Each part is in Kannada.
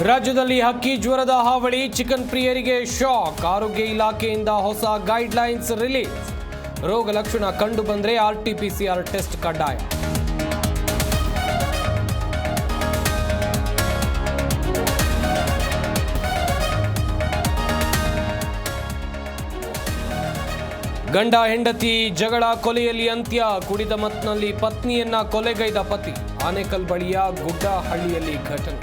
ರಾಜ್ಯದಲ್ಲಿ ಹಕ್ಕಿ ಜ್ವರದ ಹಾವಳಿ, ಚಿಕನ್ ಪ್ರಿಯರಿಗೆ ಶಾಕ್. ಆರೋಗ್ಯ ಇಲಾಖೆಯಿಂದ ಹೊಸ ಗೈಡ್ಲೈನ್ಸ್ ರಿಲೀಸ್. ರೋಗ ಲಕ್ಷಣ ಕಂಡು ಬಂದರೆ RT-PCR ಟೆಸ್ಟ್ ಕಡ್ಡಾಯ. ಗಂಡ ಹೆಂಡತಿ ಜಗಳ, ಕೊಲೆಯಲ್ಲಿ ಅಂತ್ಯ. ಕುಡಿದ ಮತ್ತಿನಲ್ಲಿ ಪತ್ನಿಯನ್ನ ಕೊಲೆಗೈದ ಪತಿ. ಆನೇಕಲ್ ಬಳಿಯ ಗುಡ್ಡಹಳ್ಳಿಯಲ್ಲಿ ಘಟನೆ.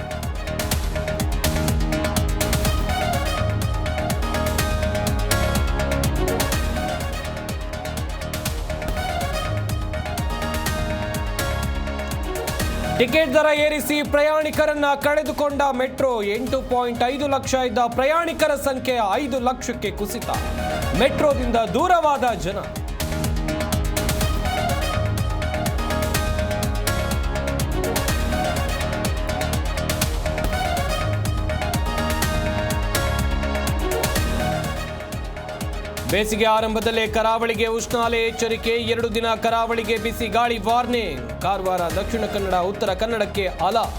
ಟಿಕೆಟ್ ದರ ಏರಿಸಿ ಪ್ರಯಾಣಿಕರನ್ನ ಕಳೆದುಕೊಂಡ ಮೆಟ್ರೋ. 8.5 ಲಕ್ಷ ಇದ್ದ ಪ್ರಯಾಣಿಕರ ಸಂಖ್ಯೆ 5 ಲಕ್ಷಕ್ಕೆ ಕುಸಿತ. ಮೆಟ್ರೋದಿಂದ ದೂರವಾದ ಜನ. ಬೇಸಿಗೆ ಆರಂಭದಲ್ಲೇ ಕರಾವಳಿಗೆ ಉಷ್ಣಾಲೆ ಎಚ್ಚರಿಕೆ. 2 ದಿನ ಕರಾವಳಿಗೆ ಬಿಸಿ ಗಾಳಿ ವಾರ್ನಿಂಗ್. ಕಾರವಾರ, ದಕ್ಷಿಣ ಕನ್ನಡ, ಉತ್ತರ ಕನ್ನಡಕ್ಕೆ ಅಲರ್ಟ್.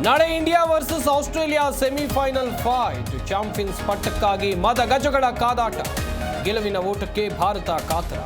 ನಾಳೆ India versus Australia semifinal fight. Champions ಪಟ್ಟಕ್ಕಾಗಿ ಮದಗಜಗಳ ಕಾದಾಟ. ಗೆಲುವಿನ ಓಟಕ್ಕೆ ಭಾರತ ಕಾತರ.